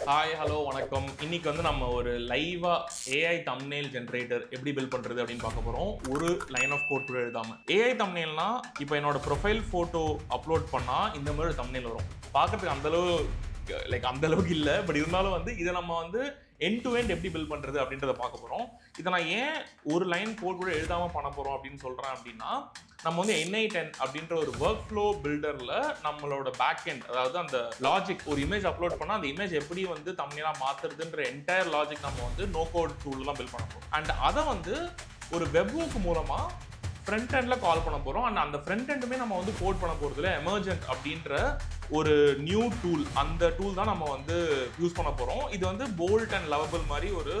Hi hello வணக்கம். இன்னைக்கு வந்து நம்ம ஒரு லைவா ஏஐ தம்ப்நெயில் ஜென்ரேட்டர் எப்படி பில்ட் பண்றது அப்படின்னு பார்க்க போறோம். ஒரு லைன் ஆஃப் கோட் கூட எழுதாம. ஏஐ தம்ப்நெயில்னா இப்போ என்னோட ப்ரொஃபைல் போட்டோ அப்லோட் பண்ணா இந்த மாதிரி ஒரு தம்ப்நெயில் வரும். பார்க்கறதுக்கு அந்த அளவு அந்த அளவுக்கு இல்ல. பட் இருந்தாலும் வந்து இதை நம்ம வந்து எண்ட் டு எண்ட் எப்படி பில்ட் பண்றது அப்படின்றத பார்க்க போறோம். இதை நான் ஏன் ஒரு லைன் கோட் கூட எழுதாம பண்ண போறோம் அப்படின்னு சொல்றேன் அப்படின்னா, நம்ம வந்து N8N அப்படின்ற ஒரு ஒர்க் ஃப்ளோ பில்டர்ல நம்மளோட பேக் எண்ட், அதாவது அந்த லாஜிக், ஒரு இமேஜ் அப்லோட் பண்ணா அந்த இமேஜ் எப்படி வந்து தம்ப்நெயிலா மாத்துறதுன்ற என்டையர் லாஜிக் நம்ம வந்து நோ கோட் டூல் தான் பில்ட் பண்ண போறோம். அண்ட் அதை வந்து ஒரு வெப்ஹூக் மூலமா ஃப்ரண்ட் எண்ட்ல கால் பண்ண போறோம். அண்ட் அந்த ஃப்ரண்ட் எண்டுமே நம்ம வந்து கோட் பண்ண போறதுல எமர்ஜென்ட் அப்படின்ற ஒரு நியூ டூல், அந்த டூல் தான் நம்ம வந்து யூஸ் பண்ண போறோம். இது வந்து போல்ட் அண்ட் லவபிள் மாதிரி ஒரு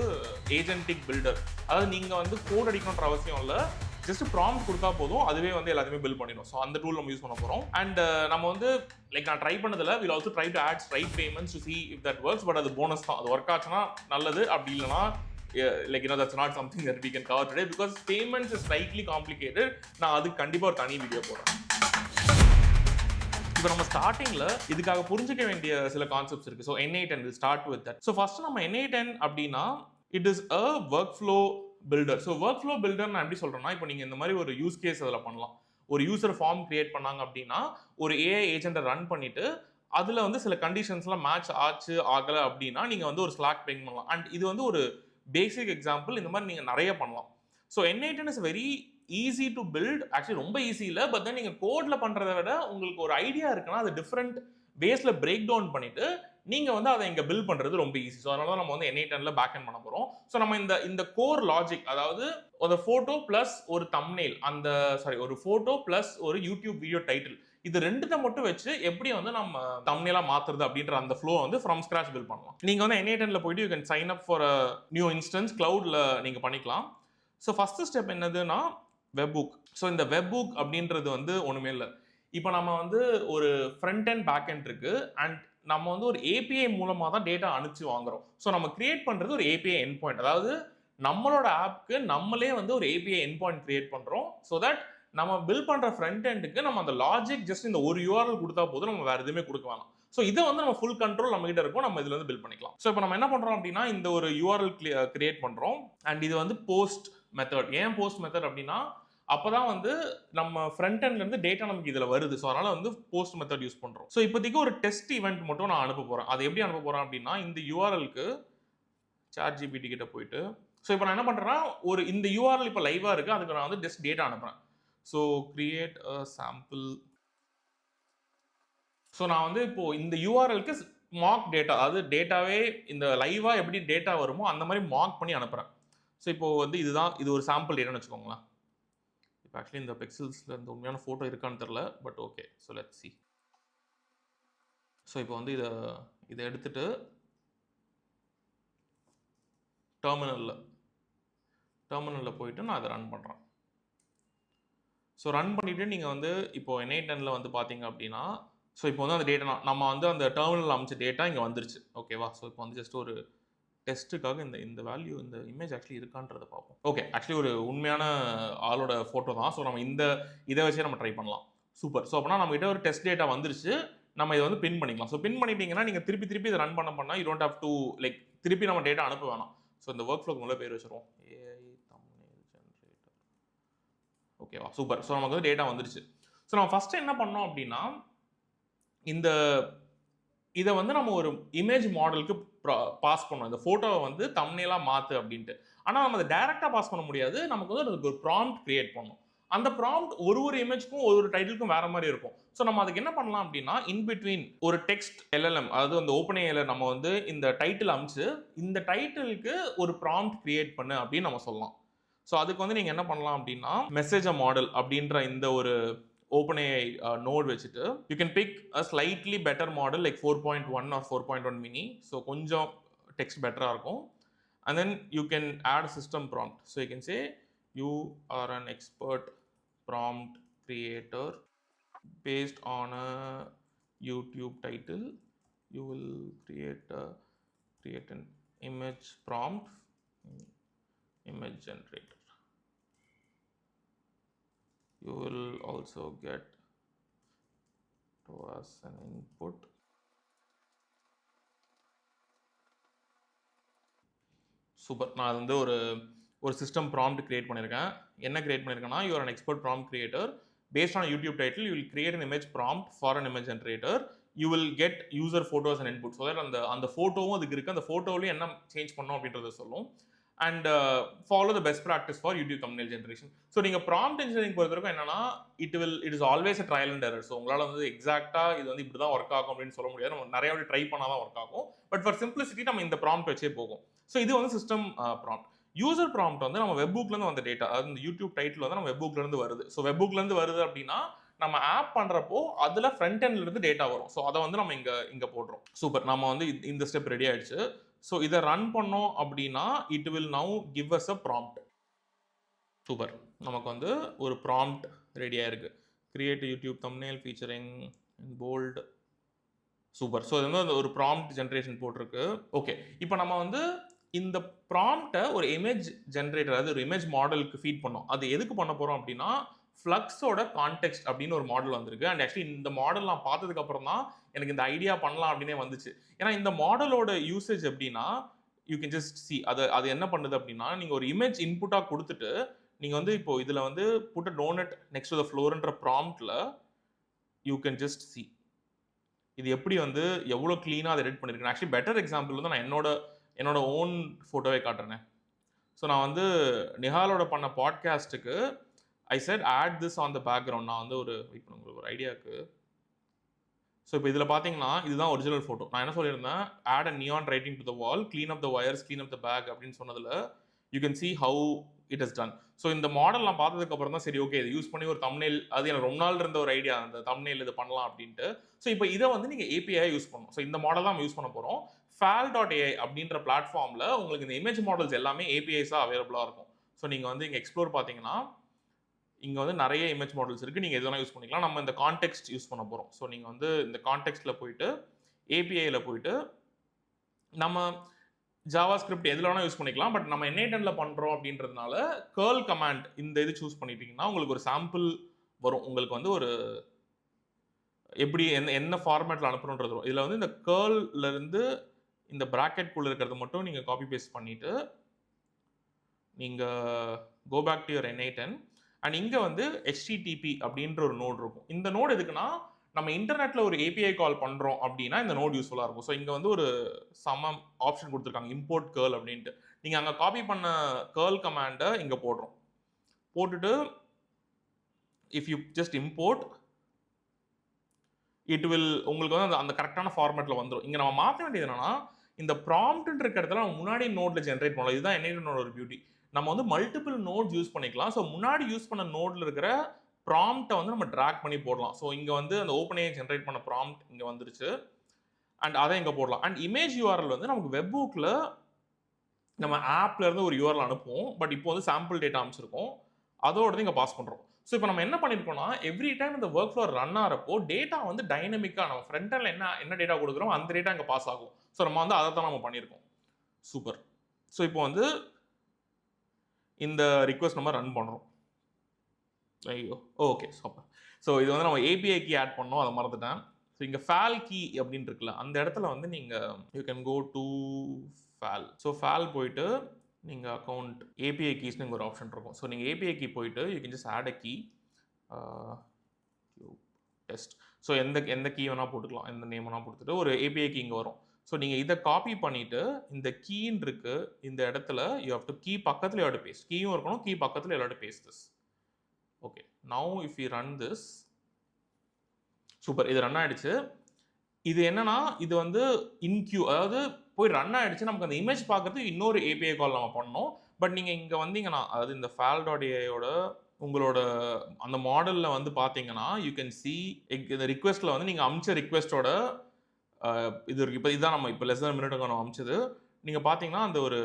ஏஜென்டிக் பில்டர். அதாவது நீங்க வந்து கோட் அடிக்கணுன்ற அவசியம் இல்லை, ஜஸ்ட் ப்ராம்ப்ட் கொடுத்தா போதும், அதுவே வந்து எல்லாத்தையுமே பில்ட் பண்ணிடும். ஸோ அந்த டூல் நம்ம யூஸ் பண்ண போறோம். அண்ட் நம்ம வந்து நான் ட்ரை பண்ணதில்ல, will also try to add stripe payments to see if that works. But அது போனஸ் தான். அது ஒர்க் ஆச்சுன்னா நல்லது, அப்படி இல்லைனா that's not something that we can cover today because payments is slightly complicated. நான் அதுக்கு கண்டிப்பா ஒரு தனி வீடியோ போடுறேன். இப்போ நம்ம ஸ்டார்டிங்ல இதுக்காக புரிஞ்சுக்க வேண்டிய சில கான்செப்ட்ஸ் இருக்கு. So N8N will start with that. So first நம்ம N8N அப்படின்னா it is a workflow builder. So workflow builder நான் எப்படி சொல்றேன்னா, இப்போ நீங்க இந்த மாதிரி ஒரு யூஸ் கேஸ் அதில் பண்ணலாம். ஒரு யூசர் ஃபார்ம் கிரியேட் பண்ணாங்க அப்படின்னா ஒரு ஏஐ ஏஜென்ட்டை ரன் பண்ணிட்டு அதுல வந்து சில கண்டிஷன்ஸ்லாம் மேட்ச் ஆச்சு ஆகலை அப்படின்னா நீங்க வந்து ஒரு ஸ்லாக் பிங் பண்ணலாம். அண்ட் இது வந்து ஒரு பேசிக் எக்ஸாம்பிள். இந்த மாதிரி நீங்க நிறைய பண்ணலாம். So N8N is very easy to build. Actually ரொம்ப ஈஸி இல்லை, பட் தென் நீங்க கோட்ல பண்றதை விட உங்களுக்கு ஒரு ஐடியா இருக்குன்னா அது டிஃப்ரெண்ட் பேஸ்ல பிரேக் டவுன் பண்ணிட்டு நீங்க வந்து அதை இங்க பில்ட் பண்றது ரொம்ப ஈஸி. ஸோ அதனால நம்ம வந்து N8Nல பேக் எண்ட் பண்ண போறோம். ஸோ நம்ம இந்த கோர் லாஜிக், அதாவது ஒரு போட்டோ பிளஸ் ஒரு தம்ப்நெயில், ஒரு போட்டோ பிளஸ் ஒரு யூடியூப் வீடியோ டைட்டில், இது ரெண்டுத்தை மட்டும் வச்சு எப்படி வந்து நம்ம தம்ப்நெயிலா மாத்துறது அப்படின்ற அந்த ஃப்ளோ வந்து ஃப்ரம் ஸ்கிராச் பில்ட் பண்ணலாம். நீங்க வந்து N8Nல போயிட்டு you can sign up for a new instance, கிளவுட்ல நீங்க பண்ணிக்கலாம். ஸோ ஃபர்ஸ்ட் ஸ்டெப் என்னதுன்னா வெப்ஹூக். ஸோ இந்த வெப்ஹூக் அப்படின்றது வந்து ஒண்ணுமே இல்லை. இப்போ நம்ம வந்து ஒரு ஃப்ரண்ட் அண்ட் பேக் எண்ட் இருக்கு. அண்ட் நம்ம வந்து ஒரு ஏபிஐ மூலமா தான் டேட்டா அனுப்பிச்சு வாங்குறோம். ஸோ நம்ம கிரியேட் பண்றது ஒரு ஏபிஐ எண்ட் பாயிண்ட். அதாவது நம்மளோட ஆப்க்கு நம்மளே வந்து ஒரு ஏபிஐ எண்ட் பாயிண்ட் கிரியேட் பண்றோம். ஸோ தட் நம்ம பில்ட் பண்ற ஃப்ரண்ட் எண்டுக்கு நம்ம அந்த லாஜிக் ஜஸ்ட் இந்த ஒரு யூஆர்எல் கொடுத்தா போதும், நம்ம வேற எதுவுமே கொடுக்க வேணாம். ஸோ இதை வந்து நம்ம ஃபுல் கண்ட்ரோல் நம்ம கிட்ட இருக்கும், நம்ம இதுல வந்து பில்ட் பண்ணிக்கலாம். ஸோ இப்போ நம்ம என்ன பண்றோம் அப்படின்னா, இந்த ஒரு யூஆர்எல் கிரியேட் பண்றோம். அண்ட் இது வந்து போஸ்ட் மெத்தட். ஏன் போஸ்ட் மெத்தட் அப்படின்னா, அப்பதான் வந்து நம்ம ஃப்ரண்ட் எண்ட்ல இருந்து டேட்டா நமக்கு இதுல வருது. ஸோ அதனால வந்து போஸ்ட் மெத்தட் யூஸ் பண்றோம். ஸோ இப்போதைக்கு ஒரு டெஸ்ட் ஈவெண்ட் மட்டும் நான் அனுப்ப போறேன். அது எப்படி அனுப்ப போறேன் அப்படின்னா, இந்த யூஆர்எல்க்கு சாட் ஜிபிடி கிட்ட போயிட்டு, ஸோ இப்போ நான் என்ன பண்றேன்னா, ஒரு இந்த யூஆர்எல் இப்போ லைவா இருக்கு, அதுக்கு நான் வந்து ஜஸ்ட் டேட்டா அனுப்புறேன். So create a sample. So நான் வந்து இப்போ இந்த யூஆர்எல்க்கு மார்க் டேட்டா, அதாவது டேட்டாவே இந்த லைவா எப்படி டேட்டா வருமோ அந்த மாதிரி மார்க் பண்ணி அனுப்புறேன். ஸோ இப்போ வந்து இது ஒரு சாம்பிள் டேட்டான்னு வச்சுக்கோங்களேன். இப்போ ஆக்சுவலி இந்த பிக்சல்ஸ்ல இந்த உண்மையான ஃபோட்டோ இருக்கான்னு தெரியல, but okay. So let's see. So இப்போ வந்து இதை எடுத்துட்டு டெர்மினல்ல போயிட்டு நான் அதை ரன் பண்ணுறேன். ஸோ ரன் பண்ணிட்டு நீங்கள் வந்து இப்போ N8Nல வந்து பார்த்தீங்க அப்படின்னா, ஸோ இப்போ வந்து அந்த டேட்டா நம்ம வந்து அந்த டெர்மினல் அமைச்ச டேட்டா இங்கே வந்துருச்சு. ஓகேவா? ஸோ இப்போ வந்து ஜஸ்ட் ஒரு டெஸ்ட்டுக்காக இந்த வேல்யூ, இந்த இமேஜ் ஆக்சுவலி இருக்கான்றதை பார்ப்போம். ஓகே, ஆக்சுவலி ஒரு உண்மையான ஆளோட ஃபோட்டோ தான். ஸோ நம்ம இதை வச்சே நம்ம ட்ரை பண்ணலாம். சூப்பர். ஸோ அப்படின்னா நம்ம கிட்ட ஒரு டெஸ்ட் டேட்டா வந்துருச்சு. நம்ம இதை வந்து பின் பண்ணிக்கலாம். ஸோ பின் பண்ணிட்டீங்கன்னா நீங்கள் திருப்பி இதை ரன் பண்ணா யூ டோன்ட் ஹேவ் டு திருப்பி நம்ம டேட்டா அனுப்ப வேணாம். ஸோ இந்த ஒர்க் ஃப்ளோக்கு முதல்ல பேர் வச்சிருவோம், ஏஐ தம்ப்நெயில் ஜெனரேட்டர். ஓகேவா? சூப்பர். ஸோ நமக்கு வந்து டேட்டா வந்துருச்சு. ஸோ நம்ம ஃபர்ஸ்ட் என்ன பண்ணோம் அப்படின்னா, இதை வந்து நம்ம ஒரு இமேஜ் மாடலுக்கு பாஸ் பண்ணோம். இந்த ஃபோட்டோவை வந்து தம்ப்நெயிலா மாத்து அப்படின்ட்டு. ஆனால் நம்ம அதை டைரக்டா பாஸ் பண்ண முடியாது. நமக்கு வந்து அதுக்கு ஒரு ப்ராம்ப்ட் கிரியேட் பண்ணணும். அந்த ப்ராம்ப்ட் ஒரு இமேஜ்க்கும் ஒரு டைட்டிலுக்கும் வேற மாதிரி இருக்கும். ஸோ நம்ம அதுக்கு என்ன பண்ணலாம் அப்படின்னா, இன் பிட்வீன் ஒரு டெக்ஸ்ட் எல்எல்எம், அதாவது அந்த ஓப்பன்ஏஐல நம்ம வந்து இந்த டைட்டில் அமைச்சு இந்த டைட்டிலுக்கு ஒரு ப்ராம்ப்ட் கிரியேட் பண்ணு அப்படின்னு நம்ம சொல்லலாம். ஸோ அதுக்கு வந்து நீங்க என்ன பண்ணலாம் அப்படின்னா, மெசேஜ் மாடல் அப்படின்ற இந்த ஒரு OpenAI node வச்சுட்டு you can pick a slightly better model like 4.1 or 4.1 mini. So கொஞ்சம் text better இருக்கும். And then you can add system prompt. So you can say you are an expert prompt creator based on a YouTube title. You will create an image prompt, image generator. You will also get to us an input. Super. நான் வந்து ஒரு ஒரு system prompt create பண்ணியிருக்கேன். என்ன create பண்ணியிருக்கேன்னா, you are an expert prompt creator. Paste on YouTube title, you will create an image prompt for an image generator. You will get user photos and input. So that அந்த அந்த ஃபோட்டோவும் அதுக்கு இருக்குது. அந்த ஃபோட்டோவிலையும் என்ன சேஞ்ச் பண்ணணும் அப்படின்றத சொல்லும். And follow the best practice for YouTube thumbnail generation. So நீங்கள் ப்ராம்ப்ட் இன்ஜினியரிங் பொறுத்த வரைக்கும் என்னன்னா, it is always a trial and error. So உங்களால் வந்து எக்ஸாக்டாக இது வந்து இப்படி தான் ஒர்க் ஆகும் அப்படின்னு சொல்ல முடியாது. நம்ம நிறைய வாட்டி ட்ரை பண்ணால் தான் ஒர்க் ஆகும். பட் ஃபார் சிம்பிளிசிட்டி நம்ம இந்த ப்ராம்ப்ட் வச்சே போகும். ஸோ இது வந்து சிஸ்டம் ப்ராம்ப்ட். யூசர் ப்ராம்ப்ட் வந்து நம்ம வெப்புக்லேருந்து வந்த டேட்டா, அதாவது இந்த யூடியூப் டைட்டில் வந்து நம்ம வெப்புக்லேருந்து வருது. ஸோ வெப்புக்லேருந்து வருது அப்படின்னா நம்ம ஆப் பண்ணுறப்போ அதில் ஃப்ரண்ட் இருந்து டேட்டா வரும். ஸோ அதை வந்து நம்ம இங்கே போடுறோம். சூப்பர். நம்ம வந்து இந்த ஸ்டெப் ரெடி ஆயிடுச்சு. ஸோ இதை ரன் பண்ணோம் அப்படின்னா it will now give us a prompt. Super. நமக்கு வந்து ஒரு ப்ராம்ப்ட் ரெடியாக இருக்கு. Create YouTube thumbnail featuring in bold. Super. So இது வந்து ஒரு ப்ராம்ப்ட் ஜென்ரேஷன் போட்டிருக்கு. ஓகே, இப்போ நம்ம வந்து இந்த ப்ராம்ப்டை ஒரு இமேஜ் ஜென்ரேட்டர், அதாவது ஒரு இமேஜ் மாடலுக்கு ஃபீட் பண்ணோம். அது எதுக்கு பண்ண போகிறோம் அப்படின்னா, ஃப்ளக்ஸோட கான்டெக்ஸ்ட் அப்படின்னு ஒரு மாடல் வந்திருக்கு. அண்ட் ஆக்சுவலி இந்த மாடல் நான் பார்த்ததுக்கு அப்புறம் தான் எனக்கு இந்த ஐடியா பண்ணலாம் அப்படின்னே வந்துச்சு. ஏன்னா இந்த மாடலோட யூசேஜ் எப்படின்னா, யூ கேன் ஜஸ்ட் சி அது என்ன பண்ணுது அப்படின்னா, நீங்கள் ஒரு இமேஜ் இன்புட்டாக கொடுத்துட்டு நீங்கள் வந்து இப்போ இதில் வந்து put a donut next to the ஃப்ளோர்ன்ற ப்ராம்ப்டில் யூ கேன் ஜஸ்ட் சி இது எப்படி வந்து எவ்வளோ க்ளீனாக அதை எடிட் பண்ணியிருக்கேன். ஆக்சுவலி பெட்டர் எக்ஸாம்பிள் வந்து நான் என்னோட ஓன் ஃபோட்டோவே காட்டுறேன். ஸோ நான் வந்து நிஹாலோட பண்ண பாட்காஸ்ட்டுக்கு I set at this on the background. நான் வந்து உங்களுக்கு ஒரு ஐடியாவுக்கு. ஸோ இப்போ இதில் பார்த்தீங்கன்னா இதுதான் ஒரிஜினல் ஃபோட்டோ. நான் என்ன சொல்லியிருந்தேன், add a neon writing to the wall, clean up the wires, clean up the back அப்படின்னு சொன்னதில் you can see how it is done. So இந்த மாடல் நான் பார்த்ததுக்கு அப்புறம் தான் சரி ஓகே இது யூஸ் பண்ணி ஒரு தம்ப்நெயில், அது எனக்கு ரொம்ப நாள் இருந்த ஒரு ஐடியா, அந்த தம்ப்நெயில் இது பண்ணலாம் அப்படின்ட்டு. ஸோ இப்போ இதை வந்து நீங்கள் ஏபிஐ யூஸ் பண்ணணும். ஸோ இந்த மாடல் தான் நம்ம யூஸ் பண்ண போகிறோம். fal.ai அப்படின்ற பிளாட்ஃபார்மில் உங்களுக்கு இந்த இமேஜ் மாடல்ஸ் எல்லாமே ஏபிஐஸாக அவைலபிளாக இருக்கும். ஸோ நீங்கள் வந்து இங்கே எக்ஸ்ப்ளோர் பார்த்தீங்கன்னா இங்கே வந்து நிறைய இமேஜ் மாடல்ஸ் இருக்குது. நீங்கள் எதுனா யூஸ் பண்ணிக்கலாம். நம்ம இந்த கான்டெக்ஸ்ட் யூஸ் பண்ண போகிறோம். ஸோ நீங்கள் வந்து இந்த கான்டெக்ஸ்ட்டில் போயிட்டு ஏபிஐயில் போயிட்டு நம்ம ஜாவா ஸ்கிரிப்ட் எதில் வேணால் யூஸ் பண்ணிக்கலாம். பட் நம்ம N8N பண்ணுறோம் அப்படின்றதுனால கேர்ள் கமாண்ட் இந்த இது சூஸ் பண்ணிட்டீங்கன்னா உங்களுக்கு ஒரு சாம்பிள் வரும். உங்களுக்கு வந்து ஒரு எப்படி என்ன ஃபார்மேட்டில் அனுப்பணுன்றது வரும். இதில் வந்து இந்த கேர்ள்லேருந்து இந்த ப்ராக்கெட்குள்ளே இருக்கிறது மட்டும் நீங்கள் காப்பி பேஸ்ட் பண்ணிவிட்டு நீங்கள் go back to your N8N. And இங்கே வந்து HTTP அப்படின்ற ஒரு நோட் இருக்கும். இந்த நோட் எதுக்குன்னா நம்ம இன்டர்நெட்டில் ஒரு ஏபிஐ கால் பண்ணுறோம் அப்படின்னா இந்த நோட் யூஸ்ஃபுல்லாக இருக்கும். ஸோ இங்கே வந்து ஒரு ஆப்ஷன் கொடுத்துருக்காங்க, இம்போர்ட் கேர்ள் அப்படின்ட்டு. நீங்கள் அங்கே காப்பி பண்ண கேர்ள் கமாண்டை இங்கே போடுறோம். போட்டுட்டு if you just import it will உங்களுக்கு வந்து அந்த கரெக்டான ஃபார்மேட்டில் வந்துடும். இங்கே நம்ம மாற்ற வேண்டியது என்னன்னா, இந்த ப்ராம்ப்ட் இருக்க இடத்துல நம்ம முன்னாடி நோட்டில் ஜென்ரேட் பண்ணலாம். இதுதான் N8N ஒரு பியூட்டி. நம்ம வந்து மல்டிபிள் நோட் யூஸ் பண்ணிக்கலாம். ஸோ முன்னாடி யூஸ் பண்ண நோட்ல இருக்கிற ப்ராம்ப்டை வந்து நம்ம ட்ராக் பண்ணி போடலாம். ஸோ இங்கே வந்து அந்த ஓப்பன் ஜென்ரேட் பண்ண ப்ராம்ப்ட் இங்கே வந்துருச்சு. அண்ட் அதை இங்கே போடலாம். அண்ட் இமேஜ் யூஆர்எல் வந்து நமக்கு வெப்புக்கில் நம்ம ஆப்ல இருந்து ஒரு யூஆர்எல் அனுப்புவோம். பட் இப்போ வந்து சாம்பிள் டேட்டா அமைச்சிருக்கோம். அதோட இங்கே பாஸ் பண்ணுறோம். ஸோ இப்போ நம்ம என்ன பண்ணியிருக்கோம்னா, எவ்ரி டைம் இந்த ஒர்க் ஃப்ளோ ரன் ஆகிறப்போ டேட்டா வந்து டைனமிக்காக நம்ம ஃப்ரண்ட் எண்டில் என்ன டேட்டா கொடுக்குறோம் அந்த டேட்டா இங்கே பாஸ் ஆகும். ஸோ நம்ம வந்து அதை தான் நம்ம பண்ணியிருக்கோம். சூப்பர். ஸோ இப்போ வந்து இந்த ரிக்வெஸ்ட் நம்ம ரன் பண்ணுறோம். ஐயோ ஓகே சூப்பர். ஸோ இது வந்து நம்ம ஏபிஐ கீ ஆட் பண்ணோம், அதை மறந்துட்டேன். ஸோ இங்கே ஃபேல் கீ அப்படின்னு இருக்குல்ல, அந்த இடத்துல வந்து நீங்கள் you can go to fal. So fal போயிட்டு நீங்கள் அக்கௌண்ட் ஏபிஐ கீஸ்னு இங்கே ஒரு ஆப்ஷன் இருக்கும். ஸோ நீங்கள் ஏபிஐ கீ போயிட்டு you can just add a key test. So எந்த கீ வேணால் போட்டுக்கலாம், எந்த நேம் வேணால் கொடுத்துட்டு ஒரு ஏபிஐ கீ இங்கே வரும். ஸோ நீங்கள் இதை காப்பி பண்ணிவிட்டு இந்த கீன்னு இருக்கு இந்த இடத்துல யூ ஹவ் டு கீ பக்கத்தில் யூ ஹவ் டு பேஸ்ட். கீயும் இருக்கணும், கீ பக்கத்தில் you have to paste this. Okay, now if you run this. Super, இது ரன் ஆகிடுச்சு. இது என்னன்னா இது வந்து இன்க்யூ, அதாவது போய் ரன் ஆகிடுச்சு. நமக்கு அந்த இமேஜ் பார்க்கறதுக்கு இன்னொரு ஏபிஐ கால் நம்ம பண்ணோம். பட் நீங்கள் இங்கே வந்தீங்கன்னா, அதாவது இந்த fal.aiயோட உங்களோட அந்த மாடலில் வந்து பார்த்தீங்கன்னா யூ கேன் சி இந்த ரிக்வெஸ்ட்டில் வந்து நீங்கள் அமிச்ச ரிக்வெஸ்ட்டோட இது இருக்குது. இப்போ இதுதான் நம்ம இப்போ லெஸ் தென் மினிட்டுக்கு நம்ம அமிச்சது. நீங்கள் பார்த்தீங்கன்னா அந்த ஒரு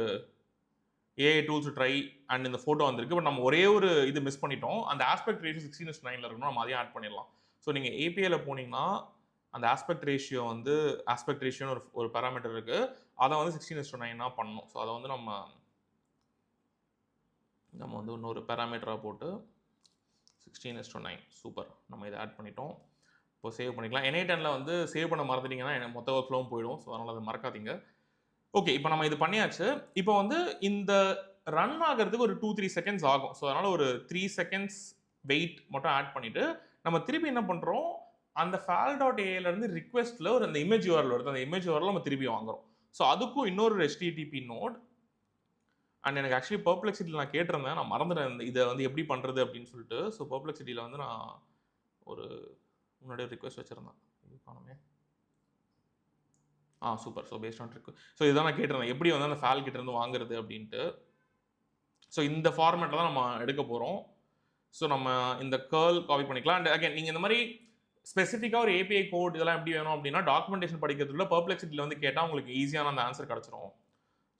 ஏஐ டூல்ஸ் ட்ரை அண்ட் இந்த ஃபோட்டோ வந்திருக்கு. பட் நம்ம ஒரே ஒரு இது மிஸ் பண்ணிட்டோம். அந்த ஆஸ்பெக்ட் ரேஷியோ 16:9 இருக்கணும், நம்ம அதையும் ஆட் பண்ணிடலாம். ஸோ நீங்கள் ஏபிஐயில் போனீங்கன்னா அந்த ஆஸ்பெக்ட் ரேஷியோன்னு ஒரு பேராமீட்டர் இருக்குது. அதை வந்து 16:9 பண்ணணும். ஸோ அதை வந்து நம்ம வந்து இன்னொரு பேராமீட்டராக போட்டு 16:9. சூப்பர், நம்ம இதை ஆட் பண்ணிட்டோம். இப்போ சேவ் பண்ணிக்கலாம். N8N வந்து சேவ் பண்ண மறந்துட்டீங்கன்னா மொத்த ஒர்க் ஃப்ளோவும் போயிடும். ஸோ அதனால் அதை மறக்காதீங்க. ஓகே, இப்போ நம்ம இது பண்ணியாச்சு. இப்போ வந்து இந்த ரன் ஆகுறதுக்கு ஒரு 2, 3 செகண்ட்ஸ் ஆகும். ஸோ அதனால ஒரு 3 செகண்ட்ஸ் வெயிட் மட்டும் ஆட் பண்ணிட்டு, நம்ம திருப்பி என்ன பண்றோம், அந்த fal.ai ல இருந்து ரிக்வெஸ்ட்ல ஒரு அந்த இமேஜ் URL வருது. அந்த இமேஜ் URL நம்ம திருப்பி வாங்குறோம். ஸோ அதுக்கும் இன்னொரு HTTP நோட் அண்ட் எனக்கு ஆக்சுவலி பெர்ப்ளெக்ஸிட்டில நான் கேட்டிருந்தேன். நான் மறந்துட்டேன் இத வந்து எப்படி பண்றது அப்படின்னு சொல்லிட்டு. ஸோ பெர்ப்ளெக்ஸிட்டில வந்து நான் ஒரு முன்னாடியே ரிக்வெஸ்ட் வச்சிருந்தேன். இது காணோமே. Super. So paste on request. So இதான் நான் கேட்டிருந்தேன். எப்படி வந்து அந்த ஃபேல் கிட்ட இருந்து வாங்குறது அப்படின்ட்டு. ஸோ இந்த ஃபார்மேட்ல தான் நம்ம எடுக்க போறோம். ஸோ நம்ம இந்த கர்ல் காப்பி பண்ணிக்கலாம். அண்ட் அகைன் நீங்க இந்த மாதிரி ஸ்பெசிஃபிக்கா ஒரு API கோட் இதெல்லாம் எப்படி வேணும் அப்படின்னா, டாக்குமெண்டேஷன் படிக்கிறதுல பெர்ப்ளெக்ஸிட்டில வந்து கேட்டா உங்களுக்கு ஈஸியான அந்த ஆன்சர் கிடைச்சிரும்.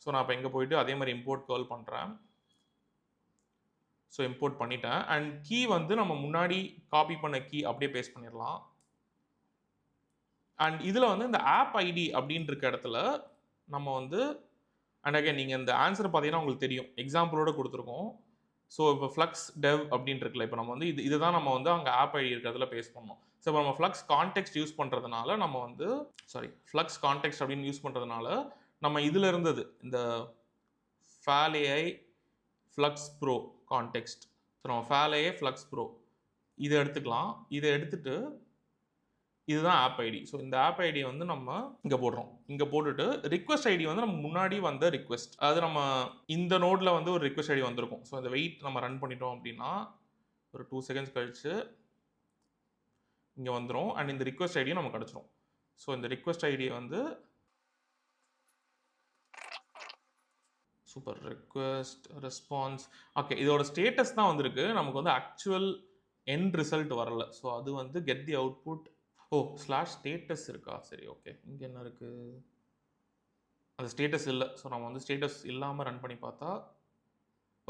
ஸோ நான் இப்போ இங்க போயிட்டு அதே மாதிரி இம்போர்ட் கர்ல் பண்றேன். ஸோ இம்போர்ட் பண்ணிட்டேன். அண்ட் கீ வந்து நம்ம முன்னாடி காப்பி பண்ண கீ அப்படியே பேஸ்ட் பண்ணிடலாம். அண்ட் இதுல வந்து இந்த ஆப் ஐடி அப்படின்னு இருக்க இடத்துல நம்ம வந்து அண்ட் அகைன் நீங்க இந்த ஆன்சர் பார்த்தீங்கன்னா உங்களுக்கு தெரியும். எக்ஸாம்பிளோட கொடுத்துருக்கோம். ஸோ இப்போ ஃப்ளக்ஸ் டெவ் அப்படின்னு இருக்குல்ல, இப்போ நம்ம வந்து இதுதான் நம்ம வந்து அங்கே ஆப் ஐடி இருக்கிறதுல பேஸ்ட் பண்ணோம். ஸோ இப்போ நம்ம ஃப்ளக்ஸ் கான்டெக்ஸ்ட் யூஸ் பண்ணுறதுனால நம்ம வந்து ஃப்ளக்ஸ் கான்டெக்ஸ்ட் அப்படின்னு யூஸ் பண்ணுறதுனால நம்ம இதில் இருந்தது இந்த fal.ai flux bro context. So நம்ம fal.ai ஃப்ளக்ஸ் ப்ரோ இதை எடுத்துக்கலாம். இதை எடுத்துட்டு இதுதான் ஆப் ஐடி. ஸோ இந்த ஆப் ஐடி வந்து நம்ம இங்கே போடுறோம். இங்கே போட்டுட்டு ரிக்வெஸ்ட் ஐடி வந்து நம்ம முன்னாடி வந்த ரிக்வெஸ்ட், அதாவது நம்ம இந்த நோட்ல வந்து ஒரு ரிக்வெஸ்ட் ஐடி வந்திருக்கும். ஸோ இந்த வெயிட் நம்ம ரன் பண்ணிட்டோம் அப்படின்னா ஒரு 2 செகண்ட்ஸ் கழிச்சு இங்கே வந்துடும். அண்ட் இந்த ரிக்வெஸ்ட் ஐடியும் நமக்கு கிடச்சிரும். ஸோ இந்த ரிக்வெஸ்ட் ஐடியை வந்து சூப்பர் ரிக்வெஸ்ட் ரெஸ்பான்ஸ். ஓகே, இதோட ஸ்டேட்டஸ் தான் வந்திருக்கு. நமக்கு வந்து ஆக்சுவல் எண்ட் ரிசல்ட் வரல. ஸோ அது வந்து கெட் தி அவுட்புட். /ஸ்டேட்டஸ் இருக்கா? சரி, ஓகே. இங்கே என்ன இருக்கு? அந்த ஸ்டேட்டஸ் இல்லை. ஸோ நம்ம வந்து ஸ்டேட்டஸ் இல்லாமல் ரன் பண்ணி பார்த்தா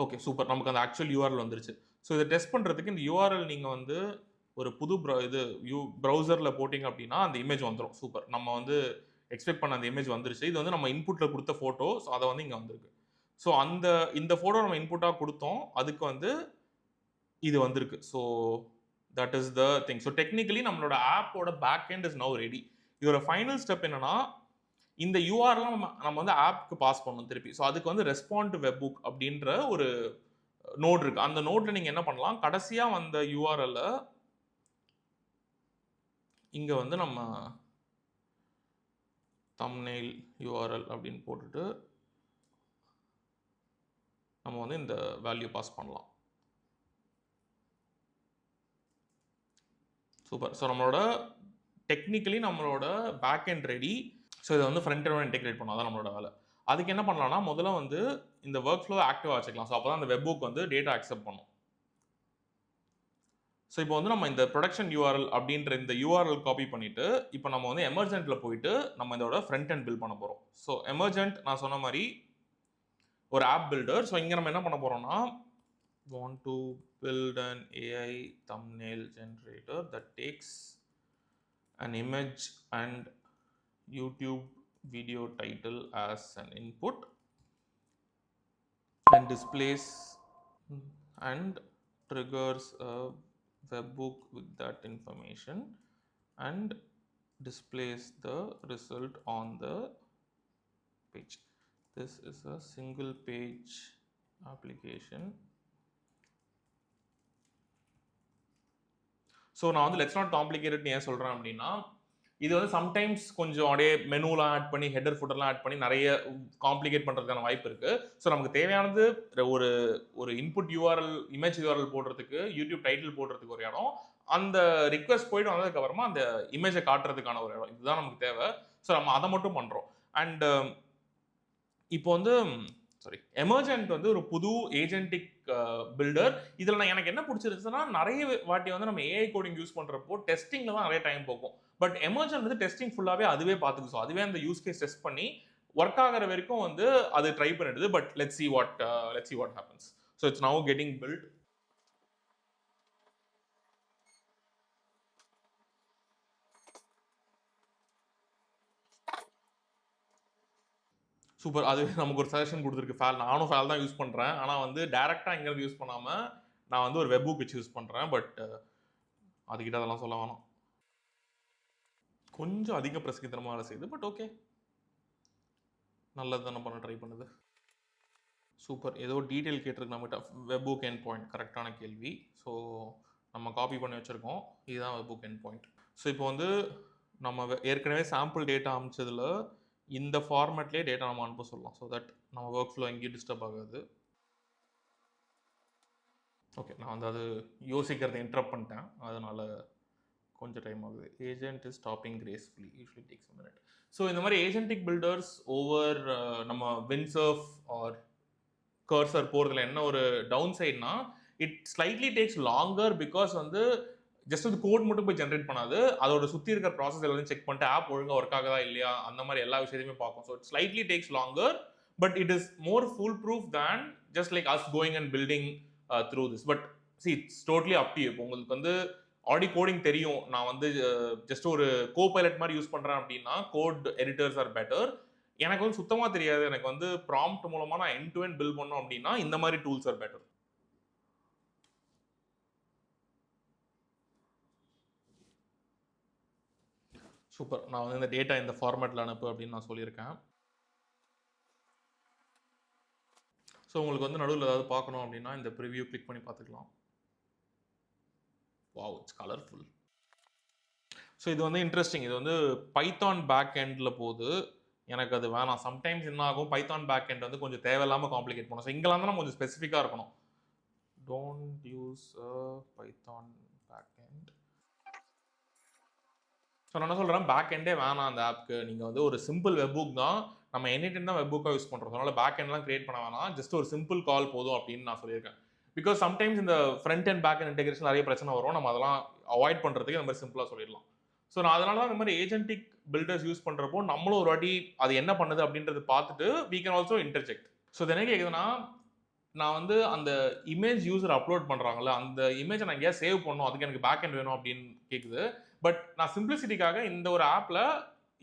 ஓகே, சூப்பர். நமக்கு அந்த ஆக்சுவல் URL வந்துருச்சு. ஸோ இதை டெஸ்ட் பண்ணுறதுக்கு இந்த URL நீங்கள் வந்து ஒரு புது ப்ரௌசரில் போட்டிங்க அப்படின்னா அந்த இமேஜ் வந்துடும். சூப்பர். நம்ம வந்து எக்ஸ்பெக்ட் பண்ண அந்த இமேஜ் வந்துருச்சு. இது வந்து நம்ம இன்புட்டில் கொடுத்த ஃபோட்டோ. ஸோ அதை வந்து இங்கே வந்திருக்கு. ஸோ இந்த ஃபோட்டோ நம்ம இன்புட்டாக கொடுத்தோம். அதுக்கு வந்து இது வந்திருக்கு. So that is the thing. So technically நம்மளோட ஆப்போட back end is now ready. இதோட ஃபைனல் ஸ்டெப் என்னன்னா, இந்த URL நம்ம வந்து ஆப்க்கு பாஸ் பண்ணணும் திருப்பி. ஸோ அதுக்கு வந்து ரெஸ்பாண்ட் டு வெப்புக் அப்படின்ற ஒரு நோட் இருக்கு. அந்த நோட்ல நீங்க என்ன பண்ணலாம், கடைசியா வந்த URL இங்க வந்து நம்ம thumbnail URL அப்படின்னு போட்டுட்டு நம்ம வந்து இந்த வேல்யூ பாஸ் பண்ணலாம். சூப்பர். ஸோ நம்மளோட டெக்னிக்கலி நம்மளோட பேக் எண்ட் ரெடி. ஸோ இதை வந்து ஃப்ரண்ட் எண்ட் இன்டெகிரேட் பண்ணோம். அதான் நம்மளோட வேலை. அதுக்கு என்ன பண்ணலாம்னா, முதல்ல வந்து இந்த ஒர்க் ஃப்ளோ ஆக்டிவாக வச்சுக்கலாம். ஸோ அப்போ தான் அந்த வெப்புக் வந்து டேட்டா அக்செப்ட் பண்ணும். ஸோ இப்போ வந்து நம்ம இந்த ப்ரொடக்ஷன் URL அப்படின்ற இந்த URL காப்பி பண்ணிட்டு இப்போ நம்ம வந்து எமர்ஜென்ட்ல போயிட்டு நம்ம இதோட ஃப்ரண்ட் எண்ட் பில்ட் பண்ண போகிறோம். ஸோ எமர்ஜென்ட் நான் சொன்ன மாதிரி ஒரு ஆப் பில்டர். ஸோ இங்கே நம்ம என்ன பண்ண போகிறோம்னா, want to build an AI thumbnail generator that takes an image and YouTube video title as an input and displays and triggers a webhook with that information and displays the result on the page. This is a single page application. So நான் வந்து let's not காம்ப்ளிகேட்டட்னு ஏன் சொல்கிறேன் அப்படின்னா, இது வந்து sometimes கொஞ்சம் அப்படியே மெனுலாம் add பண்ணி ஹெடர் ஃபுட்டர்லாம் ஆட் பண்ணி நிறைய காம்ப்ளிகேட் பண்ணுறதுக்கான வாய்ப்பு இருக்குது. ஸோ நமக்கு தேவையானது ஒரு இன்புட் URL இமேஜ் URL போடுறதுக்கு, யூடியூப் டைட்டில் போடுறதுக்கு ஒரு இடம், அந்த ரிக்வெஸ்ட் போயிட்டு வந்ததுக்கப்புறமா அந்த இமேஜை காட்டுறதுக்கான ஒரு இடம். இதுதான் நமக்கு தேவை. ஸோ நம்ம அதை மட்டும் பண்ணுறோம். அண்ட் இப்போ வந்து எமர்ஜென்ட் வந்து ஒரு புது ஏஜென்டிக் பில்டர். இதில் எனக்கு என்ன பிடிச்சிருச்சுன்னா, நிறைய வாட்டி வந்து நம்ம AI கோடிங் யூஸ் பண்ணுறப்போ டெஸ்டிங்கில் தான் நிறைய டைம் போகும். பட் எமர்ஜென்ட் வந்து டெஸ்டிங் ஃபுல்லாகவே அதுவே பார்த்துக்கு. ஸோ அதுவே அந்த யூஸ் கேஸ் டெஸ்ட் பண்ணி ஒர்க் ஆகிற வரைக்கும் வந்து அது ட்ரை பண்ணிடுது. But let's see what happens. So it's now getting built. Super. அது நமக்கு ஒரு சஜஷன் கொடுத்துருக்கு ஃபேல். நானும் ஃபேல் தான் யூஸ் பண்ணுறேன். ஆனால் வந்து டேரெக்டாக இங்கே யூஸ் பண்ணாமல் நான் வந்து ஒரு வெப்புக் வச்சு யூஸ் பண்ணுறேன். பட் அதுக்கிட்ட அதெல்லாம் சொல்ல வேணாம். கொஞ்சம் அதிக பிரசித்தனமாக வேலை செய்யுது. But okay. நல்லது தானே பண்ண ட்ரை பண்ணுது. சூப்பர். ஏதோ டீட்டெயில் கேட்டிருக்கு நம்மகிட்ட. வெப்புக் எண்ட் பாயிண்ட் கரெக்டான கேள்வி. ஸோ நம்ம காப்பி பண்ணி வச்சுருக்கோம். இதுதான் வெப்புக் எண்ட் பாயிண்ட். ஸோ இப்போ வந்து நம்ம ஏற்கனவே சாம்பிள் டேட்டா அனுப்பிச்சதில் இந்த ஃபார்மேட்லேயே டேட்டா நம்ம அனுப்ப சொல்லலாம். ஸோ தட் நம்ம ஒர்க் ஃப்ளோ எங்கேயும் டிஸ்டர்ப் ஆகாது. ஓகே, நான் வந்து அது யோசிக்கிறத இன்டரப்ட் பண்ணிட்டேன். அதனால் கொஞ்சம் டைம் ஆகுது. Agent is stopping gracefully usually takes minute. So இந்த மாதிரி ஏஜென்டிக் பில்டர்ஸ் ஓவர் நம்ம வின்சர்ஃப் ஆர் கர்சர் போகிறதுல என்ன ஒரு டவுன் சைட்னா, it slightly takes longer because வந்து ஜஸ்ட் அது கோட் மட்டும் போய் ஜென்ரேட் பண்ணாது. அதோட சுற்றி இருக்கிற ப்ராசஸ் எல்லாத்தையும் செக் பண்ணிட்டு ஆப் ஒழுங்காக ஒர்க் ஆகுதா இல்லையா அந்த மாதிரி எல்லா விஷயத்தையுமே பார்க்கும். So it slightly takes longer but it is more foolproof than just like us going and building through this. But see it's totally up to you. இப்போ உங்களுக்கு வந்து ஆடி கோடிங் தெரியும், நான் வந்து ஜஸ்ட் ஒரு கோ பைலட் மாதிரி use பண்ணுறேன் அப்படின்னா கோட் எடிட்டர்ஸ் ஆர் பெட்டர். எனக்கு வந்து சுத்தமாக தெரியாது, எனக்கு வந்து ப்ராம்ப்ட் மூலமாக நான் எண்ட் டு எண்ட் பில்ட் பண்ணோம் அப்படின்னா இந்த மாதிரி டூல்ஸ் ஆர் பெட்டர். சூப்பர். நான் வந்து இந்த டேட்டா இந்த ஃபார்மேட்டில் அனுப்பு அப்படின்னு நான் சொல்லியிருக்கேன். ஸோ உங்களுக்கு வந்து நடுவில் ஏதாவது பார்க்கணும் அப்படின்னா இந்த ப்ரிவியூ கிளிக் பண்ணி பார்த்துக்கலாம். Wow, it's colourful. ஸோ இது வந்து இன்ட்ரெஸ்டிங். இது வந்து பைத்தான் பேக் எண்டில் போகுது. எனக்கு அது வேணாம். சம்டைம்ஸ் என்ன ஆகும், பைத்தான் பேக் எண்ட் வந்து கொஞ்சம் தேவையில்லாமல் காம்ப்ளிகேட் பண்ணும். ஸோ இங்கெல்லாம் தான் நம்ம கொஞ்சம் ஸ்பெசிஃபிக்காக இருக்கணும். Don't use Python back end. So நான் என்ன சொல்கிறேன், பேக் எண்டே வேணாம் அந்த ஆப்க்கு. நீங்கள் வந்து ஒரு சிம்பிள் வெப்புக் தான், நம்ம எனிடைம் தான் வெப்புக்காக யூஸ் பண்ணுறோம். அதனால் பேக் எண்ட்லாம் கிரியேட் பண்ண வேணாம், ஜஸ்ட் ஒரு சிம்பிள் கால் போதும் அப்படின்னு நான் சொல்லியிருக்கேன். பிகாஸ் சம்டைம்ஸ் இந்த front and back and integration நிறைய பிரச்சனை வரும். நம்ம அதெல்லாம் அவாய்ட் பண்ணுறதுக்கு இந்த மாதிரி சிம்பிளாக சொல்லிடலாம். ஸோ நான் அதனால தான் இந்த மாதிரி ஏஜென்டிக் பில்டர்ஸ் யூஸ் பண்ணுறப்போ நம்மளும் ஒரு வாட்டி அது என்ன பண்ணுது அப்படின்றது பார்த்துட்டு we can also interject. So இது என்ன கேட்குதுன்னா, நான் வந்து அந்த இமேஜ் யூசர் அப்லோட் பண்ணுறாங்கல்ல, அந்த இமேஜை நான் எங்கேயா சேவ் பண்ணணும், அதுக்கு எனக்கு பேக் எண்ட் வேணும் அப்படின்னு கேட்குது. பட் நான் சிம்பிளிசிட்டிக்காக இந்த ஒரு ஆப்பில்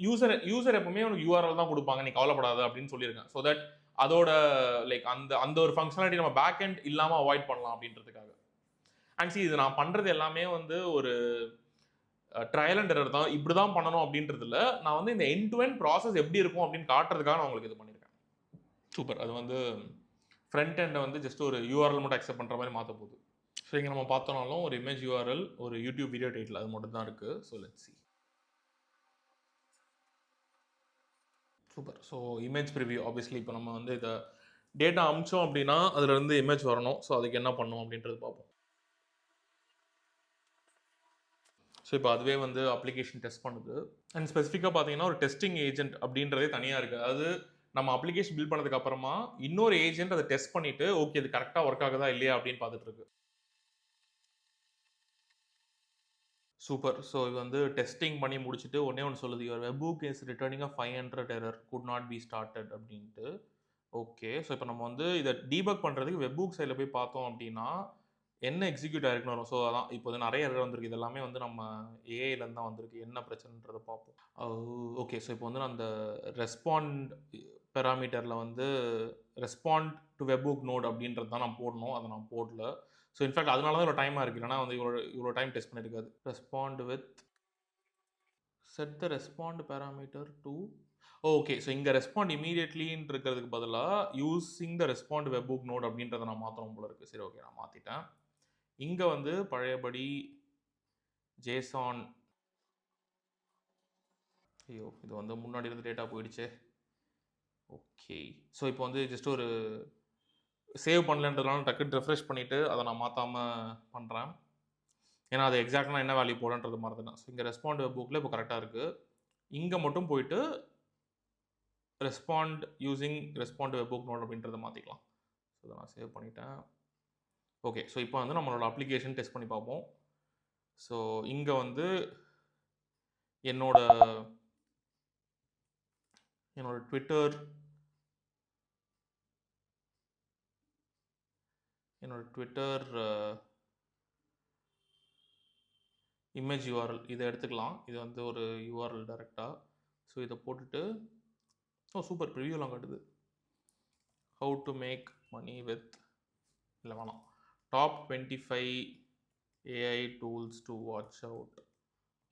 யூசர் எப்பவுமே உனக்கு யூஆர்எல் தான் கொடுப்பாங்க, நீ கவலைப்படாத அப்படின்னு சொல்லியிருக்கேன். ஸோ தட் அதோட லைக் அந்த அந்த ஒரு ஃபங்க்ஷனாலிட்டி நம்ம பேக் எண்ட் இல்லாமல் அவாய்ட் பண்ணலாம் அப்படின்றதுக்காக. ஆக்சுவலி இது நான் பண்ணுறது எல்லாமே வந்து ஒரு ட்ரையல் அண்ட் எரர் தான். இப்படி தான் பண்ணணும் அப்படின்றது இல்லை, நான் வந்து இந்த எண்ட் டு எண்ட் ப்ராசஸ் எப்படி இருக்கும் அப்படின்னு காட்டுறதுக்காக நான் உங்களுக்கு இது பண்ணியிருக்கேன். சூப்பர். அது வந்து ஃப்ரண்ட் எண்டை வந்து ஜஸ்ட் ஒரு யூஆர்எல் மட்டும் அக்செப்ட் பண்ணுற மாதிரி மாற்ற போகுது. ஸோ இங்கே நம்ம பார்த்தோம்னாலும் ஒரு இமேஜ் யூஆர்எல், ஒரு யூடியூப் வீடியோ டைட்டில், அது மட்டும் தான் இருக்குது. So let's see. Super. So image preview obviously இப்போ நம்ம வந்து இதை டேட்டா அமிச்சோம் அப்படின்னா அதுலேருந்து இமேஜ் வரணும். ஸோ அதுக்கு என்ன பண்ணணும் அப்படின்றது பார்ப்போம். ஸோ இப்போ அதுவே வந்து அப்ளிகேஷன் டெஸ்ட் பண்ணுது. அண்ட் ஸ்பெசிஃபிக்காக பார்த்தீங்கன்னா ஒரு டெஸ்டிங் ஏஜென்ட் அப்படின்றதே தனியாக இருக்குது. அதாவது நம்ம அப்ளிகேஷன் பில்ட் பண்ணதுக்கு அப்புறமா இன்னொரு ஏஜென்ட் அதை டெஸ்ட் பண்ணிட்டு ஓகே இது கரெக்டாக ஒர்க் ஆகுதா இல்லையா அப்படின்னு பார்த்துட்டு இருக்கு. சூப்பர். ஸோ இது வந்து டெஸ்டிங் பண்ணி முடிச்சுட்டு ஒன்றே ஒன்று சொல்லுது, your webbook is returning a 500 error could not be started அப்படின்ட்டு. ஓகே, ஸோ இப்போ நம்ம வந்து இதை டீபக் பண்ணுறதுக்கு வெப்புக் சைடில் போய் பார்த்தோம் அப்படின்னா என்ன எக்ஸிக்யூட் ஆயிருக்குன்னு வரும். ஸோ அதான் இப்போ வந்து நிறைய எரர் வந்திருக்கு. இது எல்லாமே வந்து நம்ம ஏஐலேருந்து தான் வந்திருக்கு. என்ன பிரச்சனைன்றதை பார்ப்போம். ஓகே, ஸோ இப்போ வந்து நான் அந்த ரெஸ்பாண்ட் பெராமீட்டரில் வந்து ரெஸ்பாண்ட் டு வெப்புக் நோட் அப்படின்றது தான் நான் போடணும். அதை நான் போடல. ஸோ இன்ஃபேக்ட் அதனால தான் இவ்வளோ டைமாக இருக்குது. இல்லைனா வந்து இவ்வளோ டைம் டெஸ்ட் பண்ணியிருக்காது. Respond with set the respond parameter to okay. So இங்கே ரெஸ்பாண்ட் இமீடியட்லின்னு இருக்கிறதுக்கு பதிலாக using the respond webhook node அப்படின்றத நான் மாற்றணும் போல இருக்குது. சரி, ஓகே, நான் மாற்றிட்டேன். இங்கே வந்து பழையபடி ஜேசான், ஐயோ இது வந்து முன்னாடி இருந்து டேட்டா போயிடுச்சு. ஓகே, ஸோ இப்போ வந்து ஜஸ்ட் ஒரு சேவ் பண்ணலன்றதுனால டக்குன்னு ரெஃப்ரெஷ் பண்ணிவிட்டு அதை நான் மாற்றாமல் பண்ணுறேன். ஏன்னா அது எக்ஸாக்டாக நான் என்ன வேல்யூ போடன்றது மறந்துட்டேன். ஸோ இங்கே ரெஸ்பாண்ட் வெப்புக்கில் இப்போ கரெக்டாக இருக்குது. இங்கே மட்டும் போயிட்டு respond using respond webhook node அப்படின்றத மாற்றிக்கலாம். ஸோ இதை நான் சேவ் பண்ணிட்டேன். ஓகே, ஸோ இப்போ வந்து நம்மளோட அப்ளிகேஷன் டெஸ்ட் பண்ணி பார்ப்போம். ஸோ இங்கே வந்து என்னோட ட்விட்டர் இமேஜ் யூஆர்எல் இதை எடுத்துக்கலாம். இது வந்து ஒரு யூஆர்எல் டைரெக்டாக. ஸோ இதை போட்டுட்டு சூப்பர் ப்ரிவியூலாம் காட்டுது. How to make money with இல்லை வேணாம், top 25 AI tools to watch out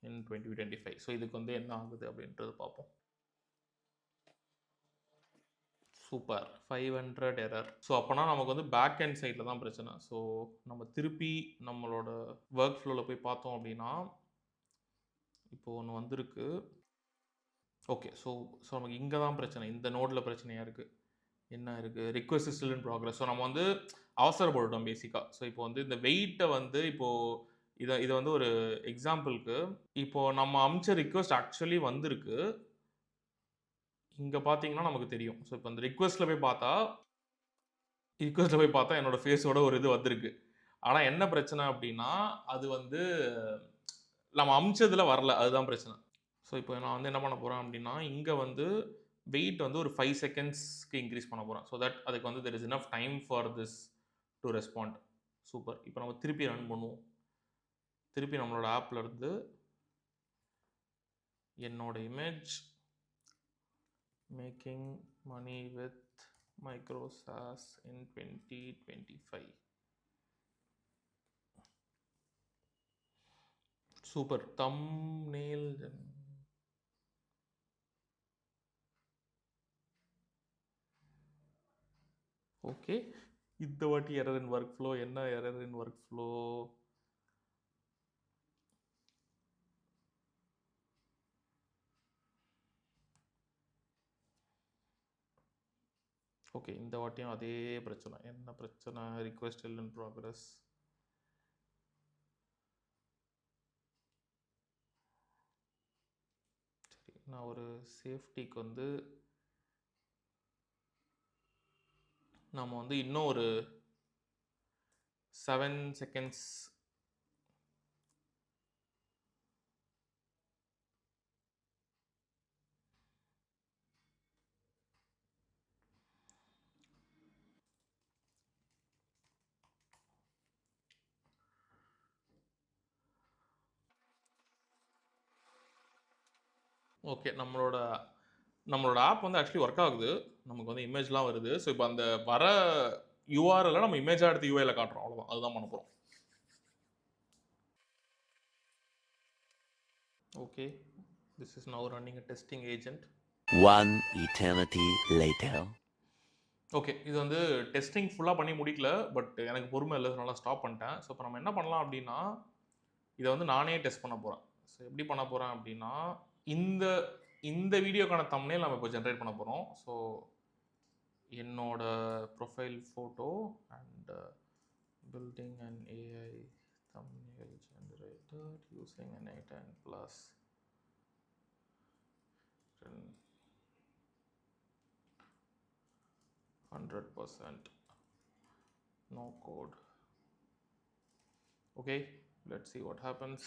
in 2025. So இதுக்கு வந்து என்ன ஆகுது அப்படின்றது பார்ப்போம். Super 500 error. ஸோ அப்போனா நமக்கு வந்து பேக் அண்ட் சைடில் தான் பிரச்சனை. ஸோ நம்ம திருப்பி நம்மளோட ஒர்க் ஃப்ளோவில் போய் பார்த்தோம் அப்படின்னா இப்போ ஒன்று வந்திருக்கு. ஓகே, ஸோ நமக்கு இங்கே தான் பிரச்சனை, இந்த நோடில் பிரச்சனையாக இருக்குது. என்ன இருக்குது, request still in progress. So நம்ம வந்து அவசரப்பட்டுட்டோம் பேசிக்காக. ஸோ இப்போ வந்து இந்த வெயிட்டை வந்து இப்போது இதை வந்து ஒரு எக்ஸாம்பிளுக்கு இப்போது நம்ம அமிச்ச ரிக்வெஸ்ட் ஆக்சுவலி வந்திருக்கு. இங்கே பார்த்தீங்கன்னா நமக்கு தெரியும். ஸோ இப்போ இந்த ரிக்வெஸ்ட்டில் போய் பார்த்தா என்னோட ஃபேஸோட ஒரு இது வந்திருக்கு. ஆனால் என்ன பிரச்சனை அப்படின்னா அது வந்து நம்ம அமிச்சதில் வரல, அதுதான் பிரச்சனை. ஸோ இப்போ நான் வந்து என்ன பண்ண போகிறேன் அப்படின்னா இங்கே வந்து வெயிட் வந்து ஒரு 5 செகண்ட்ஸ்க்கு இன்க்ரீஸ் பண்ண போகிறேன். ஸோ தட் அதுக்கு வந்து there is enough time for this to respond. Super. இப்போ நம்ம திருப்பி ரன் பண்ணுவோம். திருப்பி நம்மளோட ஆப்பில் இருந்து என்னோட image making money with micro SaaS in 2025. Super. Thumbnail. Okay, இந்த வாட்டி எரர் இன் ஒர்க் ஃப்ளோ. என்ன error in workflow? Okay, இந்த வாட்டியும் அதே பிரச்சனை. என்ன பிரச்சனை? Request still in progress. சரி, நான் ஒரு சேஃப்டிக்கு வந்து நம்ம வந்து இன்னும் ஒரு 7 செகண்ட்ஸ் ஓகே. நம்மளோட ஆப் வந்து ஆக்சுவலி ஒர்க் ஆகுது. நமக்கு வந்து இமேஜ்லாம் வருது. ஸோ இப்போ அந்த வர யூஆர்எல்லை நம்ம இமேஜாக எடுத்து யூஐயில் காட்டுறோம். அவ்வளோதான், அதுதான் பண்ண போகிறோம். Okay, this is now running a testing agent. One eternity later. Okay, இது வந்து டெஸ்டிங் ஃபுல்லாக பண்ணி முடிக்கல. பட் எனக்கு பொறுமை இல்லை, நல்லா ஸ்டாப் பண்ணிட்டேன். ஸோ இப்போ நம்ம என்ன பண்ணலாம் அப்படின்னா இதை வந்து நானே டெஸ்ட் பண்ண போகிறேன். ஸோ எப்படி பண்ண போகிறேன் அப்படின்னா இந்த வீடியோக்கான தம்ப்நெயில் நம்ம இப்போ ஜென்ரேட் பண்ண போகிறோம். ஸோ என்னோட profile photo and building and AI thumbnail generator using n8n plus 100% no code. Okay, let's see what happens.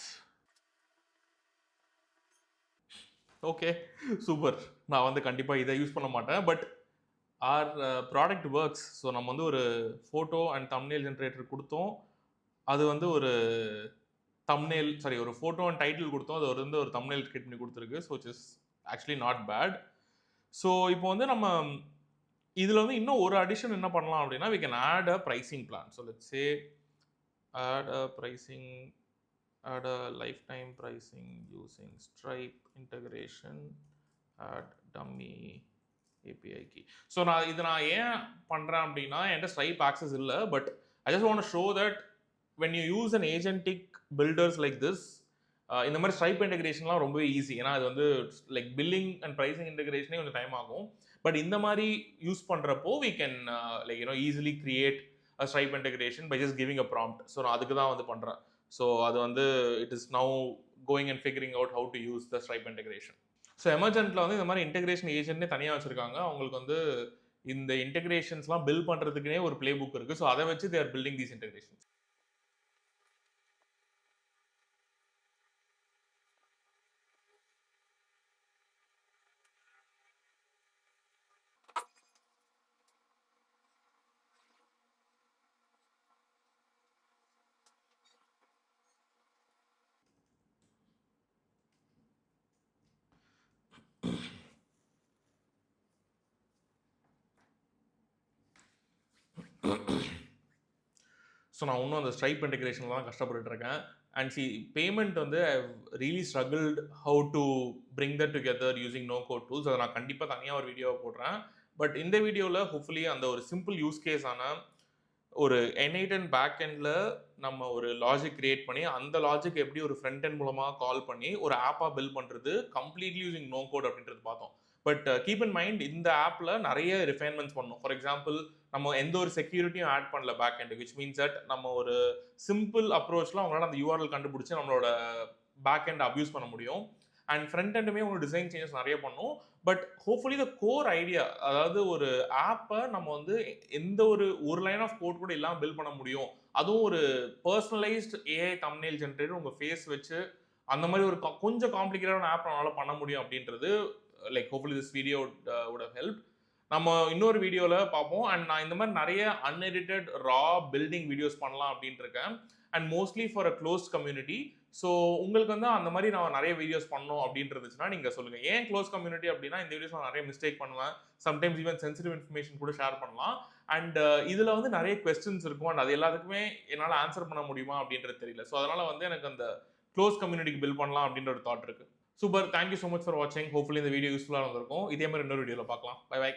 Okay, super. நான் வந்து கண்டிப்பாக இதை யூஸ் பண்ண மாட்டேன். But our product works. So நம்ம வந்து ஒரு ஃபோட்டோ அண்ட் தம்ப்நெயில் ஜென்ரேட்டர் கொடுத்தோம். அது வந்து ஒரு ஒரு ஃபோட்டோ அண்ட் டைட்டில் கொடுத்தோம். அது வந்து ஒரு தம்ப்நெயில் கிரியேட் பண்ணி கொடுத்துருக்கு. So it's is actually not bad. So இப்போ வந்து நம்ம இதில் வந்து இன்னும் ஒரு அடிஷன் என்ன பண்ணலாம் அப்படின்னா we can add a pricing plan. So let's say add a lifetime pricing using Stripe integration, add dummy API key. So நான் ஏன் பண்ணுறேன் அப்படின்னா என்கிட்ட Stripe access இல்லை. But I just want to show that when you use an agentic builders like this, இந்த மாதிரி Stripe integration ரொம்பவே easy. ஏன்னா அது வந்து லைக் பில்லிங் அண்ட் ப்ரைசிங் இன்டெகிரேஷனே கொஞ்சம் டைம் ஆகும். பட் இந்த மாதிரி யூஸ் பண்ணுறப்போ we can easily create a Stripe integration by just giving a prompt. So நான் அதுக்கு தான் வந்து பண்ணுறேன். ஸோ அது வந்து it is now going and figuring out how to use the Stripe integration. So எமர்ஜென்ட்டில் வந்து இந்த மாதிரி இன்டெகிரேஷன் ஏஜென்ட்னே தனியாக வச்சுருக்காங்க. அவங்களுக்கு வந்து இந்த இன்டெகிரேஷன்ஸ்லாம் பில்ட் பண்ணுறதுக்குனே ஒரு பிளே புக் இருக்குது. ஸோ அதை வச்சு they are building these integrations. So நான் இன்னும் அந்த ஸ்ட்ரைப் இன்டெகிரேஷனில் தான் கஷ்டப்பட்டு இருக்கேன். அண்ட் பேமெண்ட் வந்து I really struggled how to bring that together using no code tools. அதை நான் கண்டிப்பாக தனியாக ஒரு வீடியோவை போடுறேன். பட் இந்த வீடியோவில் ஹோப்ஃபுல்லி அந்த ஒரு சிம்பிள் யூஸ் கேஸான ஒரு N8N பேக் எண்டில் நம்ம ஒரு லாஜிக் கிரியேட் பண்ணி அந்த லாஜிக் எப்படி ஒரு ஃப்ரண்ட் எண்ட் மூலமாக கால் பண்ணி ஒரு ஆப்பாக பில்ட் பண்ணுறது கம்ப்ளீட்லி யூசிங் நோ கோட் அப்படின்றது பார்த்தோம். பட் கீப் இன் மைண்ட் இந்த ஆப்பில் நிறைய ரிஃபைன்மெண்ட்ஸ் பண்ணோம். ஃபார் எக்ஸாம்பிள் நம்ம எந்த ஒரு செக்யூரிட்டியும் ஆட் பண்ணல back end, which means that நம்ம ஒரு சிம்பிள் அப்ரோச்சில் அவங்களால அந்த யூஆர்எல் கண்டுபிடிச்சி நம்மளோட பேக் எண்ட் அப்யூஸ் பண்ண முடியும். அண்ட் ஃப்ரண்ட் எண்டுமே உங்களுக்கு டிசைன் சேஞ்சஸ் நிறைய பண்ணும். But hopefully the core idea, அதாவது ஒரு ஆப்பை நம்ம வந்து எந்த ஒரு லைன் ஆஃப் கோட் கூட இல்லாமல் பில்ட் பண்ண முடியும், அதுவும் ஒரு பர்சனலைஸ்ட் ஏஐ தம்ப்நெயில் ஜென்ரேட்டர் உங்கள் ஃபேஸ் வச்சு அந்த மாதிரி ஒரு கொஞ்சம் காம்ப்ளிகேட்டான ஆப் நம்மளால பண்ண முடியும் அப்படின்றது like hopefully this video would have helped. நம்ம இன்னொரு வீடியோவில் பார்ப்போம். அண்ட் நான் இந்த மாதிரி நிறைய அன்எடிட்டட் ரா பில்டிங் வீடியோஸ் பண்ணலாம் அப்படின்ட்டு இருக்கேன். And mostly for a closed community. So உங்களுக்கு வந்து அந்த மாதிரி நான் நிறைய வீடியோஸ் பண்ணோம் அப்படின்ட்டு இருந்துச்சுன்னா நீங்கள் சொல்லுங்கள். ஏன் க்ளோஸ் கம்யூனிட்டி அப்படின்னா இந்த வீடியோஸ் நான் நிறைய மிஸ்டேக் பண்ணுவேன், சம்டைம்ஸ் ஈவன் சென்சிட்டிவ் இன்ஃபர்மேஷன் கூட ஷேர் பண்ணலாம். அண்ட் இதில் வந்து நிறைய கொஸ்டின்ஸ் இருக்கும். அண்ட் அது எல்லாத்துக்குமே என்னால் ஆன்சர் பண்ண முடியுமா அப்படின்றது தெரியல. ஸோ அதனால் வந்து எனக்கு அந்த க்ளோஸ் கம்யூனிட்டிக்கு பில்ட் பண்ணலாம் அப்படின்ற ஒரு தாட் இருக்குது. Super, thank you so much for வாட்சிங். ஹோப்ஃபுல்லி இந்த வீடியோ யூஸ்ஃபுல்லாக இருந்திருக்கும். இதே மாதிரி இன்னொரு வீடியோவில் பார்க்கலாம். Bye by.